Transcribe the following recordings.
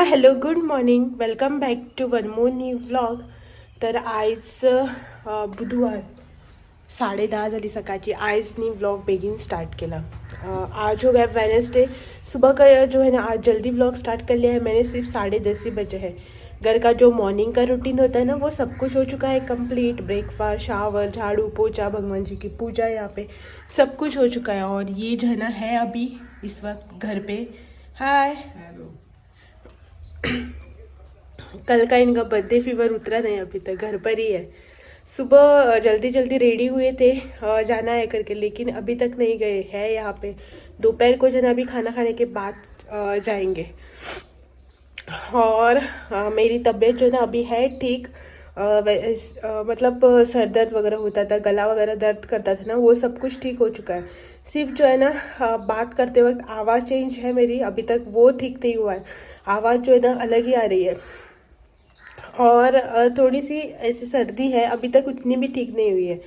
Hello good morning, welcome back to one more new vlog. तर आज बुधवार 10:30 झाली सकाळची. आज नी व्लॉग बेगिन स्टार्ट केला. आज हो गया वेडनेसडे. सुबह का जो है ना आज जल्दी व्लॉग स्टार्ट कर लिया है मैंने. सिर्फ 10:30 ही बजे है. घर का जो मॉर्निंग का रूटीन होता है ना वो सब कुछ हो चुका है कंप्लीट. ब्रेकफास्ट, शावर, झाड़ू पोछा, भगवान जी की पूजा, यहाँ पे सब कुछ हो चुका है. और ये जो है ना है अभी इस वक्त घर पे. हाय. कल का इनका बर्थडे फीवर उतरा नहीं अभी तक, घर पर ही है. सुबह जल्दी जल्दी रेडी हुए थे जाना है करके, लेकिन अभी तक नहीं गए हैं यहाँ पे. दोपहर को जना अभी खाना खाने के बाद जाएंगे. और मेरी तबीयत जो ना अभी है ठीक. मतलब सर दर्द वगैरह होता था, गला वगैरह दर्द करता था ना, वो सब कुछ ठीक हो चुका है. सिर्फ जो है ना बात करते वक्त आवाज़ चेंज है मेरी, अभी तक वो ठीक नहीं हुआ है. आवाज़ जो है ना अलग ही आ रही है. और थोड़ी सी ऐसी सर्दी है, अभी तक उतनी भी ठीक नहीं हुई है.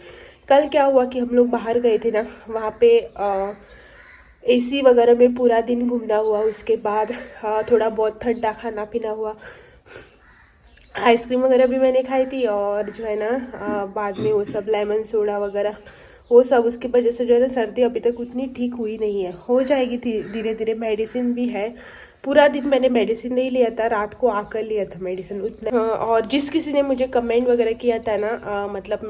कल क्या हुआ कि हम लोग बाहर गए थे ना, वहाँ पे एसी वगैरह में पूरा दिन घूमना हुआ. उसके बाद थोड़ा बहुत ठंडा खाना पीना हुआ. आइसक्रीम वगैरह भी मैंने खाई थी. और जो है ना बाद में वो सब लेमन सोडा वगैरह वो सब, उसकी वजह से जो है ना सर्दी अभी तक उतनी ठीक हुई नहीं है. हो जाएगी धीरे धीरे. मेडिसिन भी है. पूरा दिन मैंने मेडिसिन नहीं लिया था, रात को आकर लिया था मेडिसिन उतना. और जिस किसी ने मुझे कमेंट वगैरह किया था ना, मतलब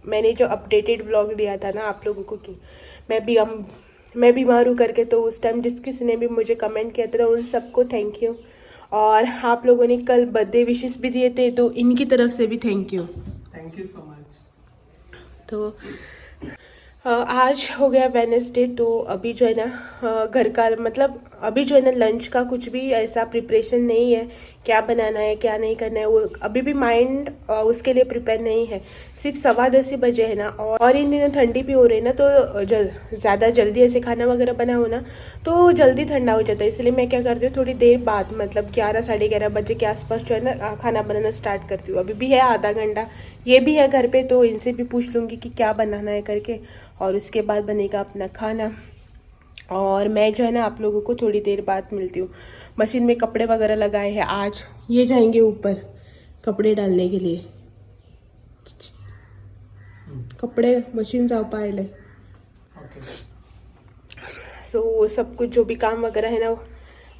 मैंने जो अपडेटेड व्लॉग दिया था ना आप लोगों को कि मैं बीमार हूँ करके, तो उस टाइम जिस किसी ने भी मुझे कमेंट किया था उन सबको थैंक यू. और आप लोगों ने कल बर्थडे विशेस भी दिए थे, तो इनकी तरफ से भी thank you. Thank you so much. तो आज हो गया वेडनेसडे. तो अभी जो है ना घर का मतलब अभी जो है ना लंच का कुछ भी ऐसा प्रिपरेशन नहीं है. क्या बनाना है क्या नहीं करना है वो अभी भी माइंड उसके लिए प्रिपेयर नहीं है. सिर्फ 10:15 ही बजे है ना. और इन दिनों ठंडी भी हो रही है ना, तो ज़्यादा जल्दी ऐसे खाना वगैरह बनाओ ना तो जल्दी ठंडा हो जाता है. इसलिए मैं क्या करती हूँ, थोड़ी देर बाद मतलब 11 11:30 बजे के आसपास जो है ना खाना बनाना स्टार्ट करती हूँ. अभी भी है आधा घंटा, ये भी है घर पे, तो इनसे भी पूछ लूँगी कि क्या बनाना है करके. और उसके बाद बनेगा अपना खाना. और मैं जो है ना आप लोगों को थोड़ी देर बाद मिलती हूँ. मशीन में कपड़े वगैरह लगाए हैं. आज ये जाएंगे ऊपर कपड़े डालने के लिए. कपडे मशीन जाऊ पाहिले. सो वो सब कुछ जो भी काम वगैरह है ना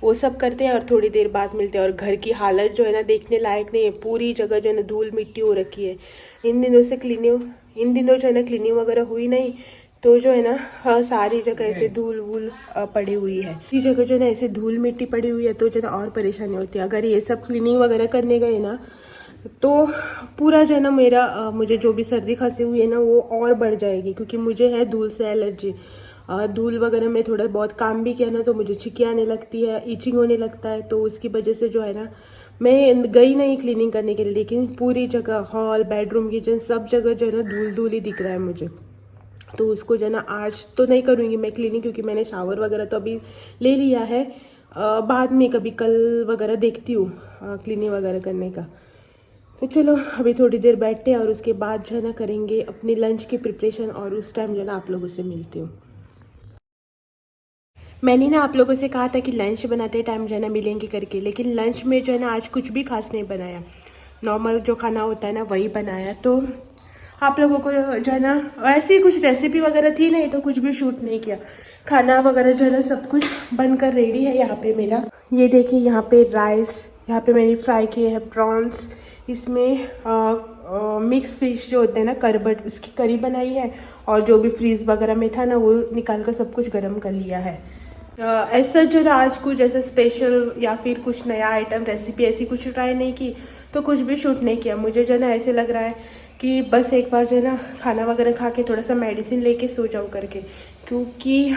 वो सब करते हैं और थोड़ी देर बाद मिलते हैं. और घर की हालत जो है ना देखने लायक नहीं है. पूरी जगह जो है ना धूल मिट्टी हो रखी है. इन दिनों जो है ना क्लीनिंग वगैरह हुई नहीं, तो जो है ना सारी जगह ऐसे धूल वूल पड़ी हुई है. ये जगह जो है ना ऐसे धूल मिट्टी पड़ी हुई है, तो जो है ना और परेशानी होती है. अगर ये सब क्लीनिंग वगैरह करने गए ना तो पूरा जो है ना मेरा मुझे जो भी सर्दी खांसी हुई है ना वो और बढ़ जाएगी, क्योंकि मुझे है धूल से एलर्जी. धूल वगैरह में थोड़ा बहुत काम भी किया ना तो मुझे छिक्की आने लगती है, इचिंग होने लगता है. तो उसकी वजह से जो है ना मैं गई नहीं क्लीनिंग करने के लिए, लेकिन पूरी जगह हॉल, बेडरूम, किचन सब जगह जो है ना धूल धूल ही दिख रहा है मुझे. तो उसको जो है ना आज तो नहीं करूँगी मैं क्लीनिंग, क्योंकि मैंने शावर वगैरह तो अभी ले लिया है. बाद में कभी कल वगैरह देखती हूँ क्लीनिंग वगैरह करने का. तो चलो अभी थोड़ी देर बैठते हैं और उसके बाद जो है ना करेंगे अपनी लंच की प्रिपरेशन. और उस टाइम जो है ना आप लोगों से मिलती हूँ. मैंने ना आप लोगों से कहा था कि लंच बनाते टाइम जो है ना मिलेंगे करके, लेकिन लंच में जो है ना आज कुछ भी खास नहीं बनाया. नॉर्मल जो खाना होता है ना वही बनाया. तो आप लोगों को जो है ना ऐसी कुछ रेसिपी वगैरह थी नहीं, तो कुछ भी शूट नहीं किया. खाना वगैरह जो है ना सब कुछ बनकर रेडी है यहाँ पे मेरा. ये देखिए यहाँ पे राइस, यहाँ पे मैंने फ्राई किए हैं प्रॉन्स. इसमें मिक्स फिश जो होते हैं ना करबट, उसकी करी बनाई है. और जो भी फ्रीज वगैरह में था ना वो निकाल कर सब कुछ गर्म कर लिया है. ऐसा जो ना आज कुछ ऐसा स्पेशल या फिर कुछ नया आइटम रेसिपी ऐसी कुछ ट्राई नहीं की, तो कुछ भी शूट नहीं किया. मुझे जो है ना ऐसे लग रहा है कि बस एक बार जो है ना खाना वगैरह खा के थोड़ा सा मेडिसिन लेके सो जाऊँ करके, क्योंकि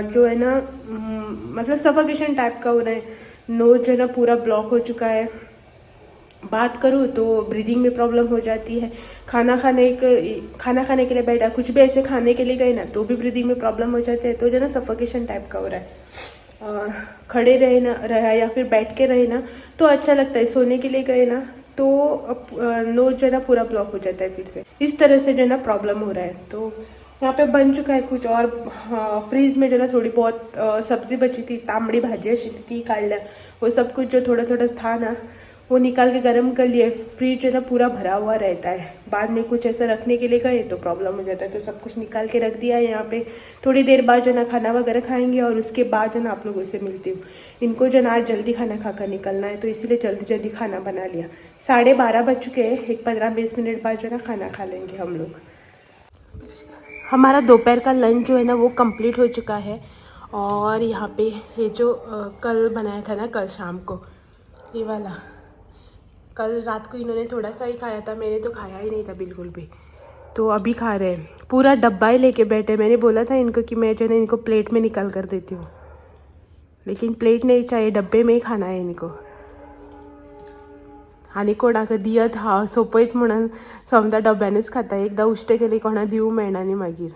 जो है ना मतलब सफोकेशन टाइप का हो रहा है. नोज जो है ना पूरा ब्लॉक हो चुका है. बात करूँ तो ब्रीदिंग में प्रॉब्लम हो जाती है. खाना खाने के लिए बैठा, कुछ भी ऐसे खाने के लिए गए ना तो भी ब्रीदिंग में प्रॉब्लम हो जाते हैं. तो जो है ना सफोकेशन टाइप का हो रहा है. खड़े रहा या फिर बैठ के रहे ना तो अच्छा लगता है. सोने के लिए गए ना तो नोज जो है ना पूरा ब्लॉक हो जाता है फिर से. इस तरह से जो है ना प्रॉब्लम हो रहा है. तो यहाँ पे बन चुका है कुछ और। हाँ, फ्रीज में जो ना थोड़ी बहुत सब्जी बची थी, तांबड़ी भाजी थी काढल्या, वो सब कुछ जो थोड़ा थोड़ा था ना वो निकाल के गर्म कर लिए। फ्रीज जो ना पूरा भरा हुआ रहता है, बाद में कुछ ऐसा रखने के लिए गए तो प्रॉब्लम हो जाता है, तो सब कुछ निकाल के रख दिया है यहाँ पे। थोड़ी देर बाद जो ना खाना वगैरह खाएंगे और उसके बाद जो ना आप लोगों से मिलती हूँ। इनको जो ना आज जल्दी खाना खाकर निकलना है, तो इसीलिए जल्दी जल्दी खाना बना लिया। 12:30 बज चुके हैं, एक 15-20 मिनट बाद जो ना खाना खा लेंगे हम लोग। हमारा दोपहर का लंच जो है ना वो कंप्लीट हो चुका है। और यहाँ पे ये जो कल बनाया था ना, कल शाम को ये वाला, कल रात को इन्होंने थोड़ा सा ही खाया था, मैंने तो खाया ही नहीं था बिल्कुल भी, तो अभी खा रहे हैं। पूरा डब्बा ही लेके बैठे। मैंने बोला था इनको कि मैं जो है इनको प्लेट में निकाल कर देती हूँ, लेकिन प्लेट नहीं चाहिए, डब्बे में ही खाना है इनको। आणि कोणाक दियत हा सोपयत म्हणून समजा डब्यानेच खाता, एकदा उष्टे केली कोणा दिवू मेळना न्ही मागीर।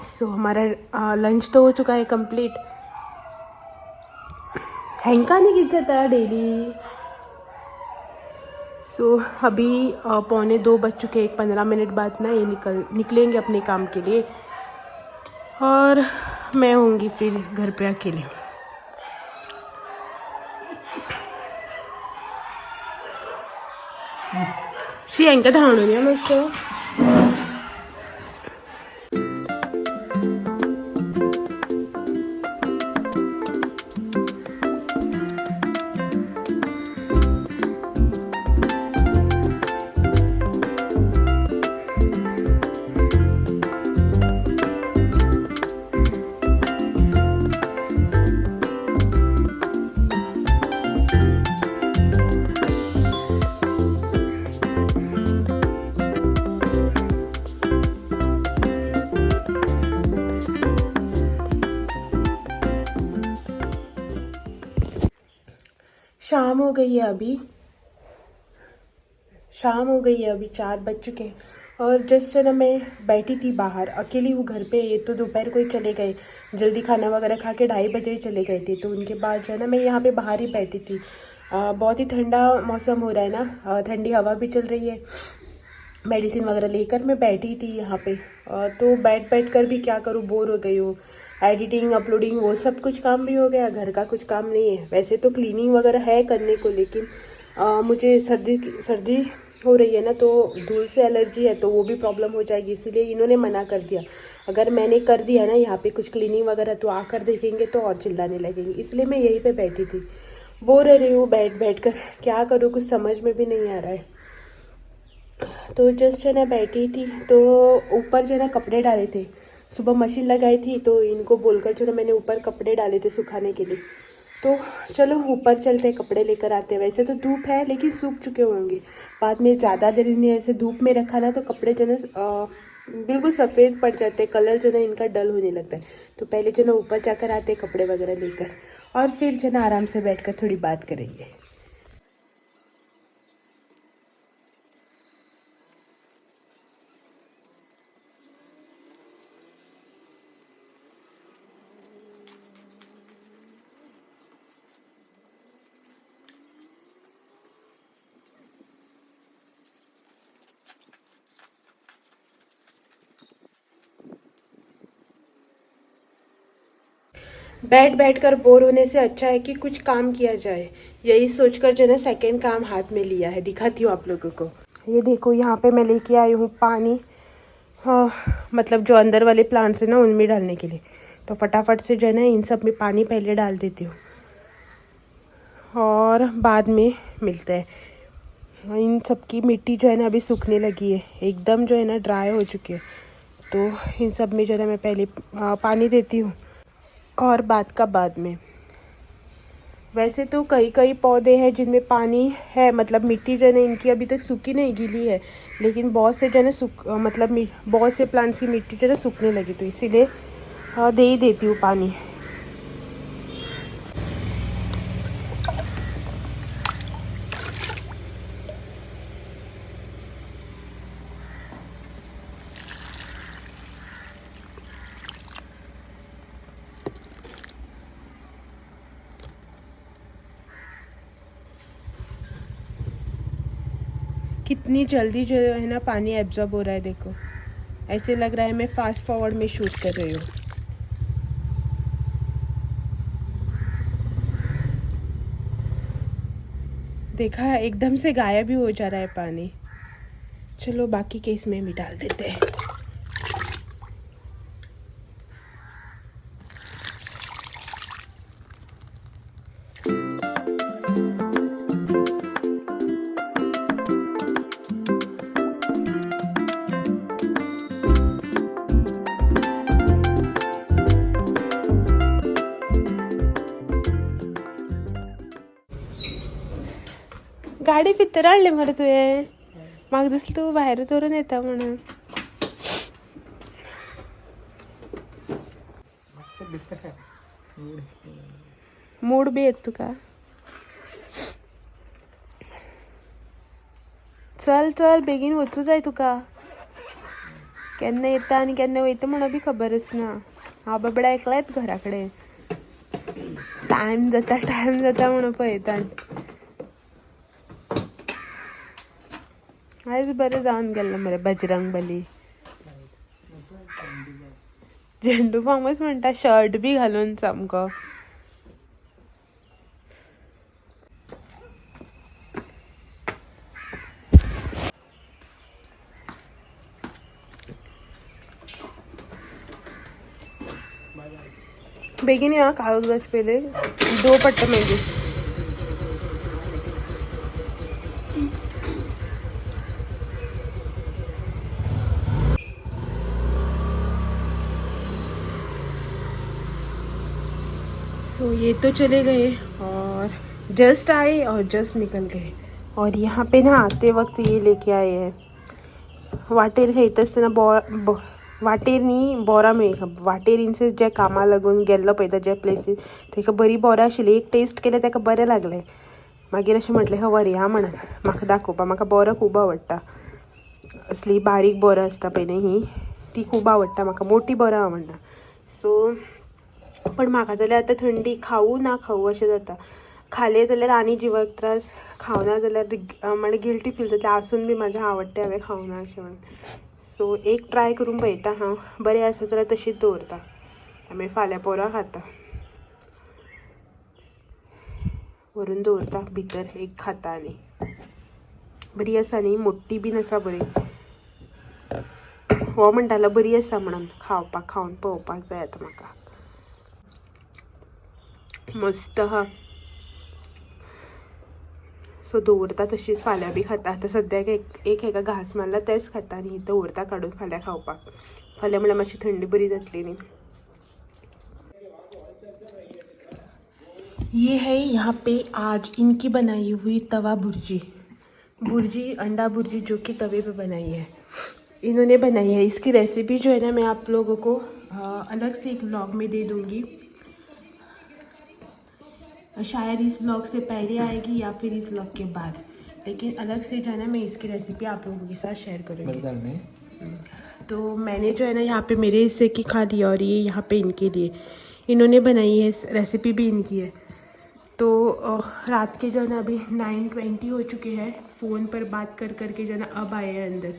सो हमारा लंच तो हो चुका है कंप्लीट। हैंका नहीं गिर जाता डेली। सो अभी 1:45 बज चुके, 15 मिनट बाद ना ये निकलेंगे अपने काम के लिए, और मैं होंगी फिर घर पे अकेली। शी हैंका धावून या मस्त। शाम हो गई है अभी, शाम हो गई है अभी, 4 बज चुके हैं। और जस्ट ना मैं बैठी थी बाहर अकेली हूँ घर पे। ये तो दोपहर को ही चले गए, जल्दी खाना वगैरह खा के 2:30 बजे ही चले गए थे, तो उनके बाद जो है ना मैं यहाँ पे बाहर ही बैठी थी। बहुत ही ठंडा मौसम हो रहा है ना, ठंडी हवा भी चल रही है। मेडिसिन वगैरह लेकर मैं बैठी थी यहाँ पे। तो बैठ कर भी क्या करूँ, बोर हो गई हूँ। एडिटिंग अपलोडिंग वो सब कुछ काम भी हो गया, घर का कुछ काम नहीं है। वैसे तो क्लीनिंग वगैरह है करने को, लेकिन मुझे सर्दी हो रही है ना, तो धूल से एलर्जी है, तो वो भी प्रॉब्लम हो जाएगी, इसीलिए इन्होंने मना कर दिया। अगर मैंने कर दिया ना यहाँ पे कुछ क्लीनिंग वगैरह, तो आकर देखेंगे तो और चिल्लाने लगेंगे, इसलिए मैं यहीं पे बैठी थी। बोर हो रही हूँ बैठ कर, क्या करूँ कुछ समझ में भी नहीं आ रहा है। तो जस्ट जो ना बैठी थी, तो ऊपर जो ना कपड़े डाले थे, सुबह मशीन लगाई थी, तो इनको बोलकर जो ना मैंने ऊपर कपड़े डाले थे सुखाने के लिए। तो चलो ऊपर चलते, कपड़े लेकर आते हैं। वैसे तो धूप है, लेकिन सूख चुके होंगे। बाद में ज़्यादा देर नहीं ऐसे धूप में रखा ना, तो कपड़े जो ना बिल्कुल सफ़ेद पड़ जाते हैं, कलर जो ना इनका डल होने लगता है। तो पहले जो ना ऊपर जाकर आते कपड़े वगैरह लेकर, और फिर जो ना आराम से बैठ कर थोड़ी बात करेंगे। बैठ कर बोर होने से अच्छा है कि कुछ काम किया जाए, यही सोचकर जो है सेकंड काम हाथ में लिया है। दिखाती हूँ आप लोगों को। ये देखो, यहाँ पे मैं लेके आई हूँ पानी, हाँ मतलब जो अंदर वाले प्लांट्स है ना उनमें डालने के लिए। तो फटाफट से जो है ना इन सब में पानी पहले डाल देती हूँ, और बाद में मिलते हैं। इन सब की मिट्टी जो है ना अभी सूखने लगी है, एकदम जो है ना ड्राई हो चुकी है। तो इन सब में जो है ना मैं पहले पानी देती हूँ, और बाद में। वैसे तो कई पौधे हैं जिनमें पानी है, मतलब मिट्टी जो है ना इनकी अभी तक सूखी नहीं, गीली है। लेकिन बहुत से जो है ना मतलब बहुत से प्लांट्स की मिट्टी जो है ना सूखने लगी, तो इसीलिए दे ही देती हूँ पानी। कितनी जल्दी जो है ना पानी एब्जॉर्ब हो रहा है, देखो ऐसे लग रहा है मैं फास्ट फॉरवर्ड में शूट कर रही हूँ। देखा, एकदम से गायब भी हो जा रहा है पानी। चलो बाकी के इसमें भी डाल देते हैं। गाडी भितर हाडली मरे तुवें, म्हाका दिसलें तूं भायर दवरून येता म्हणून। मूड बी येत तुका? चल चल बेगीन वचूं जाय तुका, केन्ना येता आनी केन्ना वयता म्हणून बी खबरच ना। हांव बाबडा एकलायच घरा कडेन, टायम जाता म्हणून पळयता। आयज बरें जावन गेल्लें मरे बजरंग बली। झेंडू फार्मच म्हणटा, शर्ट बी घालून सामको। बेगीन या, काळोख जाच पयले, 2 पडटा मागीर। सो ये तो चले गए और जस्ट आए और जस्ट निकल गए। और यहाँ पे ना आते वक्त ये लेके आए हैं वाटेर खायत आसतना वाटेर न्ही बोरां मेळ्ळी। वाटेरींचे जे कामां लागून गेल्लो पळयता जे प्लेसीर ताका बरी बोरां आशिल्ली, एक टेस्ट केलें ताका बरें लागलें। मागीर अशें म्हटलें हांव व्हरया म्हणून, म्हाका दाखोवपा, म्हाका बोरां खूब आवडटा। असली बारीक बोरां आसता पळय न्ही ही, ती खूब आवडटा म्हाका, मोटी बोरां आवडना। सो पण म्हाका जाल्यार आतां थंडी खावू ना खावू अशें जाता। खालें जाल्यार आनी जिवाक त्रास, खावना जाल्यार म्हणजे गिल्टी फील जाता, आसून बी म्हाजें आवडटा हांवें खावना अशें म्हणून। सो एक ट्राय करून पळयता हांव, बरें आसा जाल्यार तशीच दवरता, आमी फाल्यां परवां खाता, व्हरून दवरता भितर, एक खाता आनी बरी आसा न्ही, मोठी बीन आसा बरी। हो म्हणटालो बरी आसा म्हणून, खावपाक खावन पळोवपाक जाय आतां म्हाका। मस्त हा। सो दवरता तशीच, फाल्यां बी खाता। आतां सद्याक एक हेका घास मारला तेच खाता आनी दवरता काडून फाल्यां खावपाक। फाल्यां म्हळ्यार मातशी थंडी बरी जातली न्ही। ये है यहाँ पे आज इनकी बनाई हुई तवा भुर्जी अंडा भुर्जी, जो कि तवे पे बनाई है, इन्होंने बनाई है। इसकी रेसिपी जो है ना मैं आप लोगों को अलग से एक व्लॉग में दे दूँगी, शायद इस व्लॉग से पहले आएगी या फिर इस व्लॉग के बाद, लेकिन अलग से जो है ना मैं इसकी रेसिपी आप लोगों के साथ शेयर करूँगी। तो मैंने जो है ना यहाँ पे मेरे हिस्से की खा ली और ये यहाँ पे इनके लिए इन्होंने बनाई है, रेसिपी भी इनकी है। तो रात के जो है ना अभी 9:20 हो चुके हैं, फ़ोन पर बात कर के जो है ना अब आए हैं अंदर।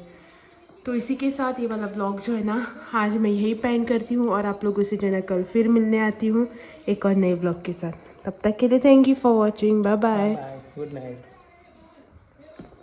तो इसी के साथ ये वाला व्लॉग जो है ना आज मैं यही पेंड करती हूँ और आप लोगों से जो है ना कल फिर मिलने आती हूँ एक और नए व्लॉग के साथ। तब तक के लिए thank you for watching, bye bye, good night.